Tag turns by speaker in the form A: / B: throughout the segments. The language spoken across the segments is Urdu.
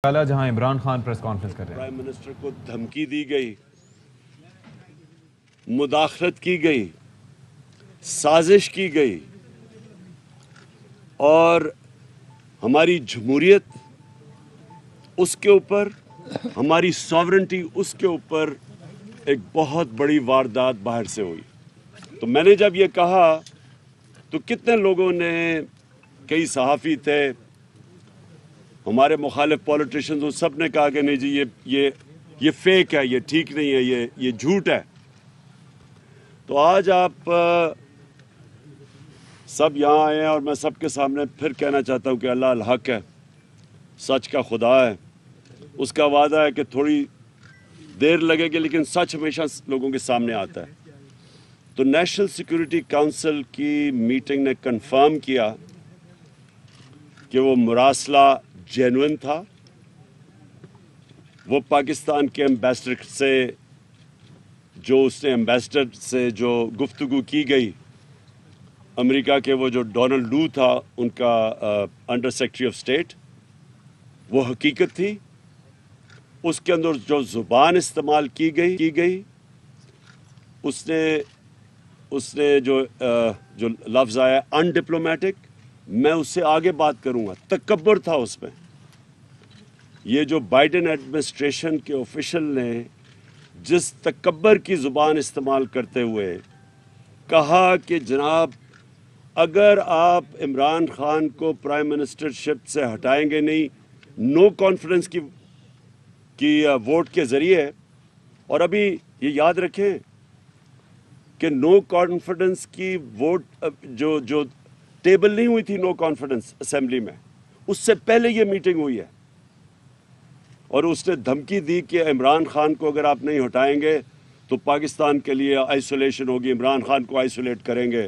A: جہاں عمران خان پریس کانفرنس کر رہے ہیں،
B: پرائم منسٹر کو دھمکی دی گئی، مداخلت کی گئی، سازش کی گئی اور ہماری جمہوریت اس کے اوپر، ہماری ساورنٹی اس کے اوپر ایک بہت بڑی واردات باہر سے ہوئی۔ تو میں نے جب یہ کہا تو کتنے لوگوں نے، کئی صحافی تھے، ہمارے مخالف پولیٹیشنز، وہ سب نے کہا کہ نہیں جی یہ فیک ہے، یہ ٹھیک نہیں ہے، یہ جھوٹ ہے۔ تو آج آپ سب یہاں آئے ہیں اور میں سب کے سامنے پھر کہنا چاہتا ہوں کہ اللہ الحق ہے، سچ کا خدا ہے، اس کا وعدہ ہے کہ تھوڑی دیر لگے گی لیکن سچ ہمیشہ لوگوں کے سامنے آتا ہے۔ تو نیشنل سیکورٹی کونسل کی میٹنگ نے کنفرم کیا کہ وہ مراسلہ جینوئن تھا، وہ پاکستان کے ایمبیسڈر سے جو گفتگو کی گئی، امریکہ کے وہ جو ڈونلڈ لو تھا ان کا انڈر سیکرٹری آف اسٹیٹ، وہ حقیقت تھی۔ اس کے اندر جو زبان استعمال کی گئی اس نے جو لفظ آیا ان ڈپلومیٹک، میں اس سے آگے بات کروں گا، تکبر تھا اس میں۔ یہ جو بائیڈن ایڈمنسٹریشن کے آفیشل نے جس تکبر کی زبان استعمال کرتے ہوئے کہا کہ جناب اگر آپ عمران خان کو پرائم منسٹر شپ سے ہٹائیں گے نہیں، نو کانفیڈنس کی ووٹ کے ذریعے، اور ابھی یہ یاد رکھیں کہ نو کانفیڈنس کی ووٹ جو ٹیبل نہیں ہوئی تھی نو کانفیڈنس اسمبلی میں، اس سے پہلے یہ میٹنگ ہوئی ہے، اور اس نے دھمکی دی کہ عمران خان کو اگر آپ نہیں ہٹائیں گے تو پاکستان کے لیے آئسولیشن ہوگی، عمران خان کو آئسولیٹ کریں گے،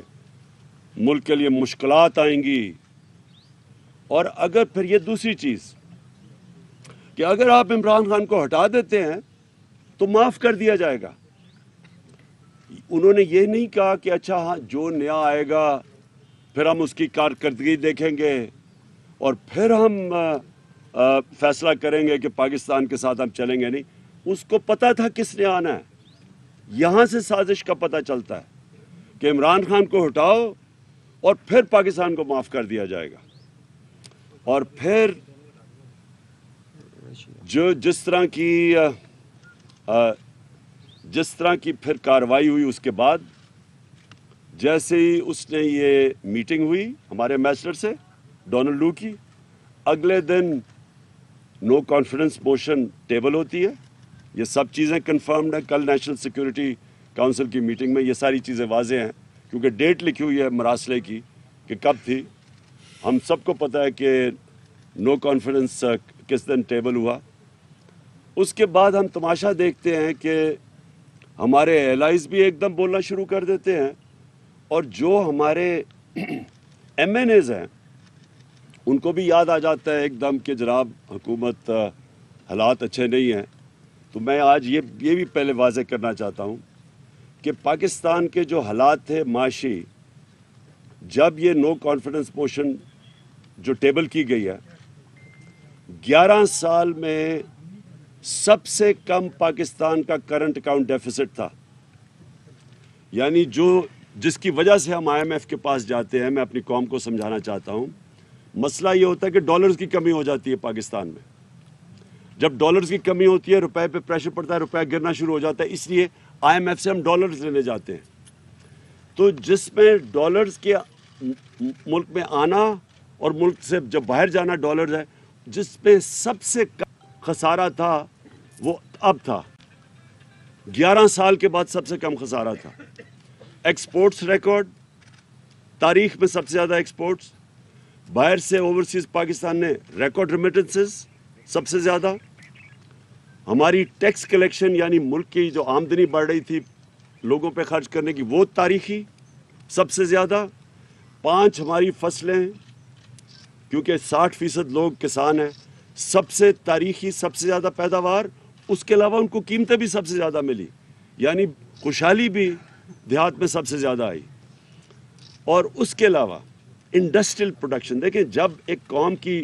B: ملک کے لیے مشکلات آئیں گی۔ اور اگر پھر یہ دوسری چیز کہ اگر آپ عمران خان کو ہٹا دیتے ہیں تو معاف کر دیا جائے گا۔ انہوں نے یہ نہیں کہا کہ اچھا ہاں جو نیا آئے گا پھر ہم اس کی کارکردگی دیکھیں گے اور پھر ہم فیصلہ کریں گے کہ پاکستان کے ساتھ ہم چلیں گے، نہیں، اس کو پتہ تھا کس نے آنا ہے۔ یہاں سے سازش کا پتہ چلتا ہے کہ عمران خان کو ہٹاؤ اور پھر پاکستان کو معاف کر دیا جائے گا۔ اور پھر جس طرح کی پھر کارروائی ہوئی، اس کے بعد جیسے ہی اس نے یہ میٹنگ ہوئی ہمارے ایمبیسڈر سے ڈونلڈ لو کی، اگلے دن نو کانفیڈنس موشن ٹیبل ہوتی ہے۔ یہ سب چیزیں کنفرمڈ ہیں، کل نیشنل سیکورٹی کونسل کی میٹنگ میں یہ ساری چیزیں واضح ہیں کیونکہ ڈیٹ لکھی ہوئی ہے مراسلے کی کہ کب تھی۔ ہم سب کو پتہ ہے کہ نو کانفیڈنس کس دن ٹیبل ہوا۔ اس کے بعد ہم تماشا دیکھتے ہیں کہ ہمارے ایلائز بھی ایک دم بولنا شروع کر دیتے ہیں، اور جو ہمارے ایم این ایز ہیں ان کو بھی یاد آ جاتا ہے ایک دم کہ جناب حکومت حالات اچھے نہیں ہیں۔ تو میں آج یہ بھی پہلے واضح کرنا چاہتا ہوں کہ پاکستان کے جو حالات تھے معاشی، جب یہ نو کانفیڈنس موشن جو ٹیبل کی گئی ہے، 11 سال میں سب سے کم پاکستان کا کرنٹ اکاؤنٹ ڈیفیسٹ تھا، یعنی جس کی وجہ سے ہم آئی ایم ایف کے پاس جاتے ہیں۔ میں اپنی قوم کو سمجھانا چاہتا ہوں، مسئلہ یہ ہوتا ہے کہ ڈالرز کی کمی ہو جاتی ہے پاکستان میں۔ جب ڈالرز کی کمی ہوتی ہے، روپے پہ پریشر پڑتا ہے، روپے گرنا شروع ہو جاتا ہے، اس لیے آئی ایم ایف سے ہم ڈالرز لینے جاتے ہیں۔ تو جس میں ڈالرز کے ملک میں آنا اور ملک سے جب باہر جانا ڈالرز ہے، جس پہ سب سے کم خسارہ تھا وہ اب تھا، 11 سال کے بعد سب سے کم خسارہ تھا۔ ایکسپورٹس ریکارڈ، تاریخ میں سب سے زیادہ ایکسپورٹس، باہر سے اوورسیز پاکستان نے ریکارڈ ریمیٹنسز سب سے زیادہ، ہماری ٹیکس کلیکشن یعنی ملک کی جو آمدنی بڑھ رہی تھی لوگوں پہ خرچ کرنے کی، وہ تاریخی سب سے زیادہ۔ 5 ہماری فصلیں ہیں کیونکہ 60% لوگ کسان ہیں، سب سے تاریخی سب سے زیادہ پیداوار، اس کے علاوہ ان کو قیمتیں بھی سب سے زیادہ ملی، یعنی خوشحالی بھی دیہات میں سب سے زیادہ آئی۔ اور اس کے علاوہ انڈسٹریل پروڈکشن، دیکھیں جب ایک قوم کی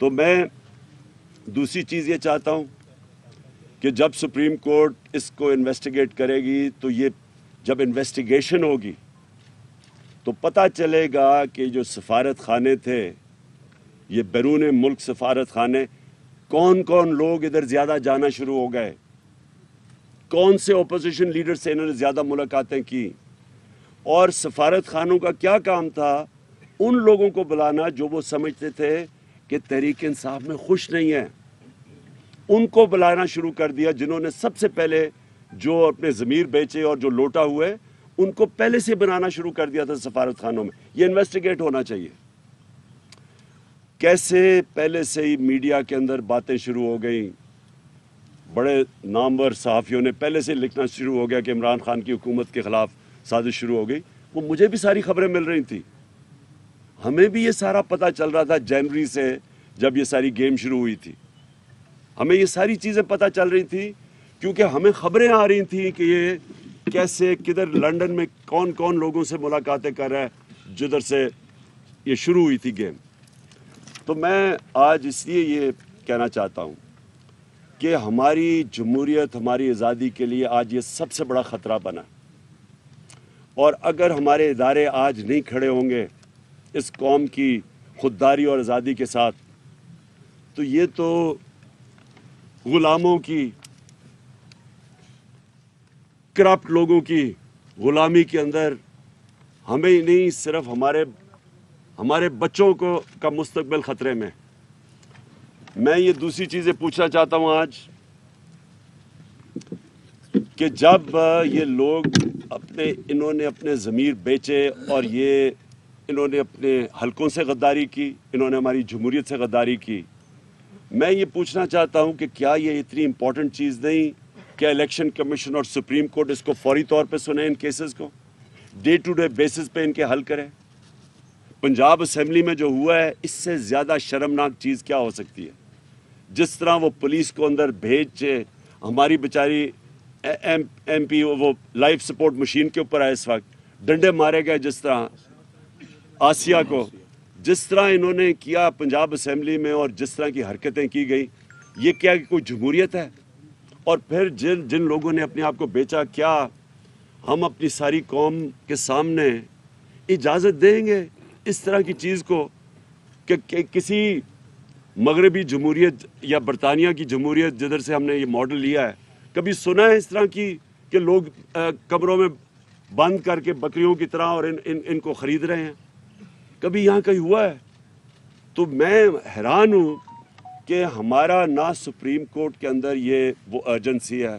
B: تو میں دوسری چیز یہ چاہتا ہوں کہ جب سپریم کورٹ اس کو انویسٹیگیٹ کرے گی تو یہ جب انویسٹیگیشن ہوگی تو پتہ چلے گا کہ جو سفارت خانے تھے یہ بیرون ملک سفارت خانے کون کون لوگ ادھر زیادہ جانا شروع ہو گئے, کون سے اپوزیشن لیڈر سے انہوں نے زیادہ ملاقاتیں کی, اور سفارت خانوں کا کیا کام تھا ان لوگوں کو بلانا جو وہ سمجھتے تھے کہ تحریک انصاف میں خوش نہیں ہیں, ان کو بلانا شروع کر دیا جنہوں نے سب سے پہلے جو اپنے ضمیر بیچے اور جو لوٹا ہوئے ان کو پہلے سے بنانا شروع کر دیا تھا سفارت خانوں میں. یہ انویسٹیگیٹ ہونا چاہیے. کیسے پہلے سے ہی میڈیا کے اندر باتیں شروع ہو گئیں, بڑے نامور صحافیوں نے پہلے سے لکھنا شروع ہو گیا کہ عمران خان کی حکومت کے خلاف سازش شروع ہو گئی. وہ مجھے بھی ساری خبریں مل رہی تھیں, ہمیں بھی یہ سارا پتہ چل رہا تھا جنوری سے جب یہ ساری گیم شروع ہوئی تھی. ہمیں یہ ساری چیزیں پتہ چل رہی تھی کیونکہ ہمیں خبریں آ رہی تھیں کہ یہ کیسے کدھر لنڈن میں کون کون لوگوں سے ملاقاتیں کر رہا ہے جدھر سے یہ شروع ہوئی تھی گیم. تو میں آج اس لیے یہ کہنا چاہتا ہوں کہ ہماری جمہوریت, ہماری آزادی کے لیے آج یہ سب سے بڑا خطرہ بنا, اور اگر ہمارے ادارے آج نہیں کھڑے ہوں گے اس قوم کی خودداری اور آزادی کے ساتھ تو یہ تو غلاموں کی, کرپٹ لوگوں کی غلامی کے اندر ہمیں ہی نہیں صرف ہمارے بچوں کا مستقبل خطرے میں. میں یہ دوسری چیزیں پوچھنا چاہتا ہوں آج کہ جب یہ لوگ انہوں نے اپنے ضمیر بیچے اور انہوں نے اپنے حلقوں سے غداری کی, انہوں نے ہماری جمہوریت سے غداری کی, میں یہ پوچھنا چاہتا ہوں کہ کیا یہ اتنی امپورٹنٹ چیز نہیں کہ الیکشن کمیشن اور سپریم کورٹ اس کو فوری طور پہ سنے, ان کیسز کو ڈے ٹو ڈے بیسس پہ ان کے حل کرے. پنجاب اسمبلی میں جو ہوا ہے اس سے زیادہ شرمناک چیز کیا ہو سکتی ہے؟ جس طرح وہ پولیس کو اندر بھیجے, ہماری بیچاری ایم پی وہ لائف سپورٹ مشین کے اوپر آئے, اس وقت ڈنڈے مارے گئے, جس طرح آسیہ کو, جس طرح انہوں نے کیا پنجاب اسمبلی میں اور جس طرح کی حرکتیں کی گئی, یہ کیا کوئی جمہوریت ہے؟ اور پھر جن لوگوں نے اپنے آپ کو بیچا, کیا ہم اپنی ساری قوم کے سامنے اجازت دیں گے اس طرح کی چیز کو کہ کسی مغربی جمہوریت یا برطانیہ کی جمہوریت جدھر سے ہم نے یہ ماڈل لیا ہے, کبھی سنا ہے اس طرح کی کہ لوگ کمروں میں بند کر کے بکریوں کی طرح اور ان کو خرید رہے ہیں؟ کبھی یہاں کہیں ہوا ہے؟ تو میں حیران ہوں کہ ہمارا نہ سپریم کورٹ کے اندر یہ وہ ارجنسی ہے,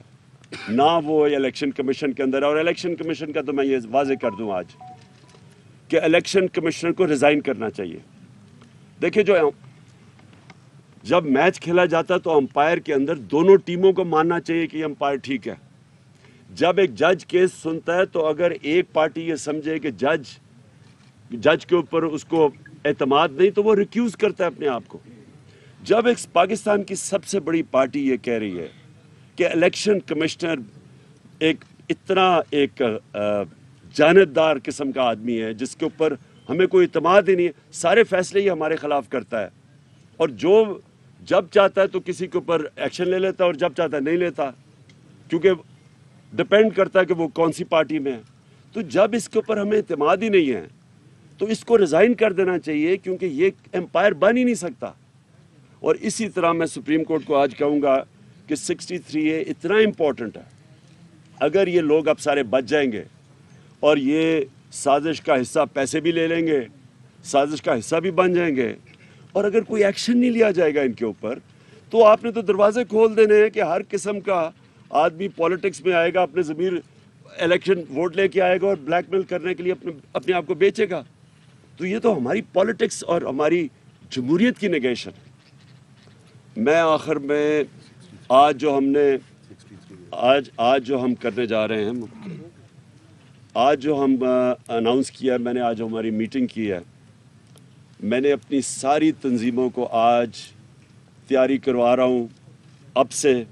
B: نہ وہ الیکشن کمیشن کے اندر. اور الیکشن کمیشن کا تو میں یہ واضح کر دوں آج کہ الیکشن کمشنر کو ریزائن کرنا چاہیے. دیکھیں جب میچ کھیلا جاتا تو امپائر کے اندر دونوں ٹیموں کو ماننا چاہیے کہ یہ امپائر ٹھیک ہے. جب ایک جج کیس سنتا ہے تو اگر ایک پارٹی یہ سمجھے کہ جج کے اوپر اس کو اعتماد نہیں تو وہ ریکیوز کرتا ہے اپنے آپ کو. جب ایک پاکستان کی سب سے بڑی پارٹی یہ کہہ رہی ہے کہ الیکشن کمشنر اتنا جانبدار قسم کا آدمی ہے جس کے اوپر ہمیں کوئی اعتماد ہی نہیں ہے, سارے فیصلے ہی ہمارے خلاف کرتا ہے, اور جب چاہتا ہے تو کسی کے اوپر ایکشن لے لیتا ہے اور جب چاہتا ہے نہیں لیتا, کیونکہ ڈپینڈ کرتا ہے کہ وہ کون سی پارٹی میں ہے. تو جب اس کے اوپر ہمیں اعتماد ہی نہیں ہے تو اس کو ریزائن کر دینا چاہیے, کیونکہ یہ امپائر بن ہی نہیں سکتا. اور اسی طرح میں سپریم کورٹ کو آج کہوں گا کہ 63A اتنا امپورٹنٹ ہے. اگر یہ لوگ اب سارے بچ جائیں گے اور یہ سازش کا حصہ پیسے بھی لے لیں گے, سازش کا حصہ بھی بن جائیں گے, اور اگر کوئی ایکشن نہیں لیا جائے گا ان کے اوپر, تو آپ نے تو دروازے کھول دینے ہیں کہ ہر قسم کا آدمی پالیٹکس میں آئے گا, اپنے ضمیر الیکشن ووٹ لے کے آئے گا اور بلیک میل کرنے کے لیے اپنے آپ کو بیچے گا. تو یہ تو ہماری پالیٹکس اور ہماری جمہوریت کی نگیشن ہے. میں آخر میں آج جو ہم کرنے جا رہے ہیں, آج جو ہم اناؤنس کیا, میں نے آج ہماری میٹنگ کی ہے, میں نے اپنی ساری تنظیموں کو آج تیاری کروا رہا ہوں. اب سے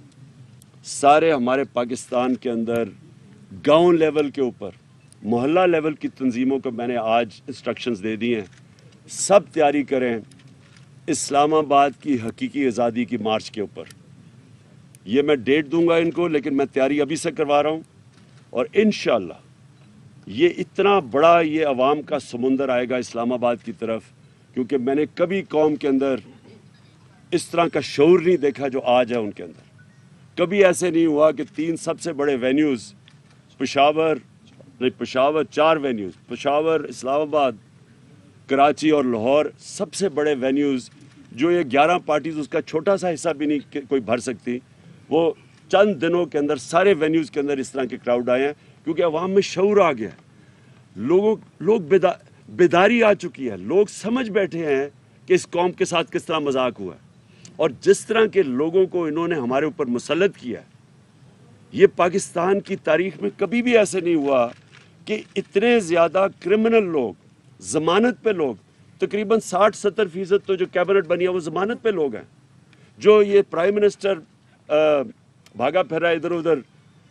B: سارے ہمارے پاکستان کے اندر گاؤں لیول کے اوپر, محلہ لیول کی تنظیموں کو میں نے آج انسٹرکشنز دے دی ہیں, سب تیاری کریں. اسلام آباد کی حقیقی آزادی کی مارچ کے اوپر. یہ میں ڈیٹ دوں گا ان کو، لیکن میں تیاری ابھی سے کروا رہا ہوں، اور انشاءاللہ یہ اتنا بڑا یہ عوام کا سمندر آئے گا اسلام آباد کی طرف، کیونکہ میں نے کبھی قوم کے اندر اس طرح کا شعور نہیں دیکھا جو آج ہے ان کے اندر. کبھی ایسے نہیں ہوا کہ 3 سب سے بڑے وینیوز پشاور 4 وینیوز، پشاور، اسلام آباد، کراچی اور لاہور، سب سے بڑے وینیوز جو یہ 11 پارٹیز اس کا چھوٹا سا حصہ بھی نہیں کوئی بھر سکتی، وہ چند دنوں کے اندر سارے وینیوز کے اندر اس طرح کے کراؤڈ آئے ہیں، کیونکہ عوام میں شعور آ گیا ہے. لوگ بیداری آ چکی ہے. لوگ سمجھ بیٹھے ہیں کہ اس قوم کے ساتھ کس طرح مذاق ہوا ہے، اور جس طرح کے لوگوں کو انہوں نے ہمارے اوپر مسلط کیا ہے. یہ پاکستان کی تاریخ میں کبھی بھی ایسے نہیں ہوا کہ اتنے زیادہ کرمنل لوگ، ضمانت پہ لوگ، تقریباً 60-70% تو جو کیبنٹ بنی ہے وہ ضمانت پہ لوگ ہیں. جو یہ پرائم منسٹر بھاگا پھر رہا ہے ادھر ادھر،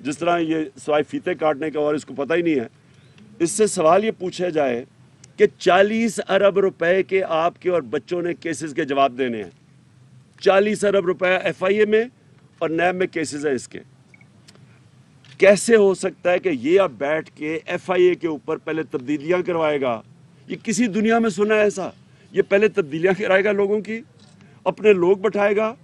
B: جس طرح یہ سوائے فیتے کاٹنے کا اور اس کو پتہ ہی نہیں ہے. اس سے سوال یہ پوچھا جائے کہ 40 ارب روپے کے آپ کے اور بچوں نے کیسز کے جواب دینے ہیں. 40 ارب روپے ایف آئی اے میں اور نیب میں کیسز ہیں اس کے. کیسے ہو سکتا ہے کہ یہ اب بیٹھ کے ایف آئی اے کے اوپر پہلے تبدیلیاں کروائے گا؟ یہ کسی دنیا میں سنا ہے ایسا؟ یہ پہلے تبدیلیاں کرائے گا لوگوں کی، اپنے لوگ بٹھائے گا،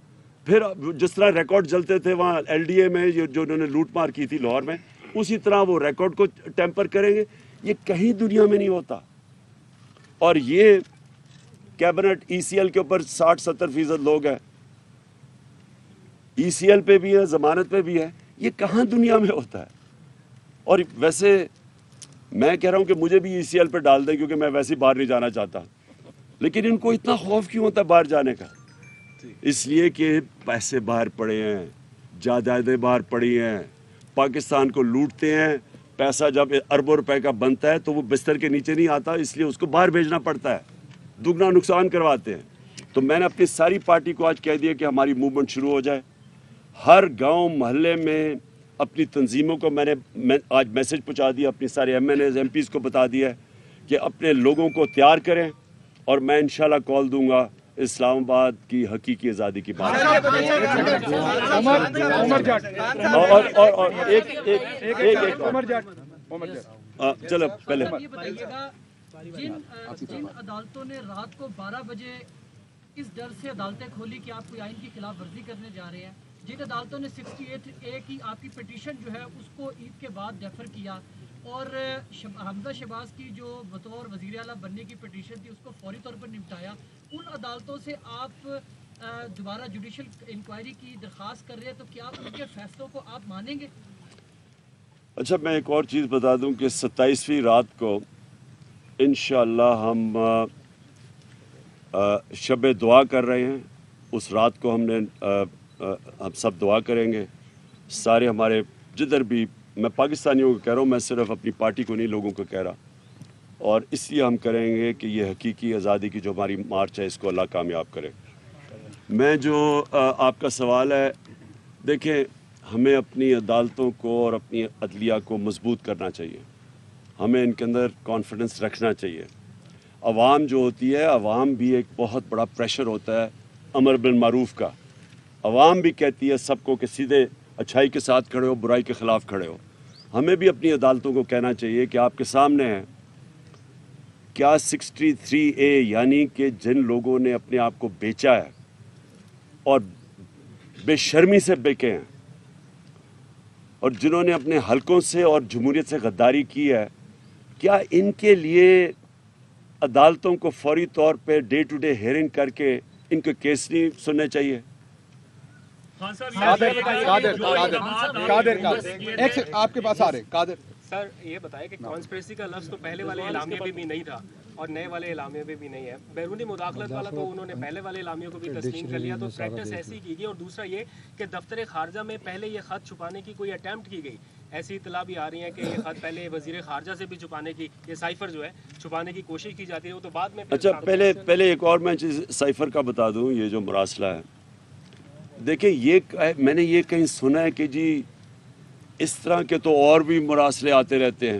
B: پھر جس طرح ریکارڈ جلتے تھے وہاں ایل ڈی اے میں جو انہوں نے لوٹ مار کی تھی لاہور میں، اسی طرح وہ ریکارڈ کو ٹیمپر کریں گے. یہ کہیں دنیا میں نہیں ہوتا. اور یہ کیبنٹ ای سی ایل کے اوپر 60-70% لوگ ہیں، ای سی ایل پہ بھی ہے، ضمانت پہ بھی ہے. یہ کہاں دنیا میں ہوتا ہے؟ اور ویسے میں کہہ رہا ہوں کہ مجھے بھی ای سی ایل پہ ڈال دیں، کیونکہ میں ویسے ہی باہر نہیں جانا چاہتا. لیکن ان کو اتنا خوف کیوں ہوتا ہے باہر جانے کا؟ اس لیے کہ پیسے باہر پڑے ہیں، جائیدادیں باہر پڑی ہیں، پاکستان کو لوٹتے ہیں. پیسہ جب اربوں روپے کا بنتا ہے تو وہ بستر کے نیچے نہیں آتا، اس لیے اس کو باہر بھیجنا پڑتا ہے، دگنا نقصان کرواتے ہیں. تو میں نے اپنی ساری پارٹی کو آج کہہ دیا کہ ہماری موومنٹ شروع ہو جائے. ہر گاؤں محلے میں اپنی تنظیموں کو میں نے آج میسج پہنچا دیا، اپنی سارے M N As M Ps کو بتا دیا کہ اپنے لوگوں کو تیار کریں، اور میں انشاءاللہ کال دوں گا اسلام آباد کی حقیقی آزادی کی بات. اور چلو پہلے
C: جن عدالتوں نے رات کو 12 بجے اس ڈر سے عدالتیں کھولی کہ آپ کوئی آئین کی خلاف ورزی کرنے جا رہے ہیں، جن عدالتوں نے 68A کی آپ کی پٹیشن جو ہے اس کو عید کے بعد ڈیفر کیا، اور حمزہ شہباز کی جو بطور وزیر اعلیٰ بننے کی پٹیشن تھی اس کو فوری طور پر نپٹایا، ان عدالتوں سے آپ دوبارہ جوڈیشل انکوائری کی درخواست کر رہے ہیں، تو کیا آپ ان کے فیصلوں کو آپ مانیں گے؟
B: اچھا، میں ایک اور چیز بتا دوں کہ 27ویں رات کو انشاءاللہ ہم شب دعا کر رہے ہیں. اس رات کو ہم سب دعا کریں گے، سارے ہمارے جدھر بھی، میں پاکستانیوں کو کہہ رہا ہوں، میں صرف اپنی پارٹی کو نہیں، لوگوں کو کہہ رہا. اور اس لیے ہم کریں گے کہ یہ حقیقی آزادی کی جو ہماری مارچ ہے اس کو اللہ کامیاب کرے. میں جو آپ کا سوال ہے، دیکھیں ہمیں اپنی عدالتوں کو اور اپنی عدلیہ کو مضبوط کرنا چاہیے. ہمیں ان کے اندر کانفیڈنس رکھنا چاہیے. عوام جو ہوتی ہے، عوام بھی ایک بہت بڑا پریشر ہوتا ہے امر بالمعروف کا. عوام بھی کہتی ہے سب کو کہ سیدھے اچھائی کے ساتھ کھڑے ہو، برائی کے خلاف کھڑے ہو. ہمیں بھی اپنی عدالتوں کو کہنا چاہیے کہ آپ کے سامنے ہے کیا 63A، یعنی کہ جن لوگوں نے اپنے آپ کو بیچا ہے اور بے شرمی سے بکے ہیں، اور جنہوں نے اپنے حلقوں سے اور جمہوریت سے غداری کی ہے، کیا ان کے لیے عدالتوں کو فوری طور پہ ڈے ٹو ڈے ہیئرنگ کر کے ان کے کیس نہیں سننے چاہیے؟
D: آپ کے پاس آ رہے قادر
E: سر، یہ بتائیں کہ کانسپریسی کا لفظ تو پہلے والے اعلامیے میں بھی نہیں تھا اور نئے والے اعلامیے میں بھی نہیں ہے. بیرونی مداخلت والا تو انہوں نے پہلے والے اعلامیوں کو بھی تسلیم کر لیا، تو پریکٹس ایسی کی گئی. اور دوسرا یہ کہ دفتر خارجہ میں پہلے یہ خط چھپانے کی کوئی اٹیمپٹ کی گئی. ایسی اطلاع بھی آ رہی ہیں کہ یہ خط پہلے وزیر خارجہ سے بھی چھپانے کی، یہ سائفر جو ہے چھپانے کی کوشش کی جاتی ہے، وہ تو بعد میں.
B: اچھا، پہلے ایک اور میں چیز سائفر کا بتا دوں. یہ جو مراسلہ ہے، دیکھیں یہ میں نے یہ کہیں سنا ہے کہ جی اس طرح کے تو اور بھی مراسلے آتے رہتے ہیں.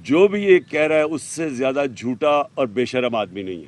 B: جو بھی یہ کہہ رہا ہے اس سے زیادہ جھوٹا اور بے شرم آدمی نہیں ہے.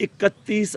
B: 31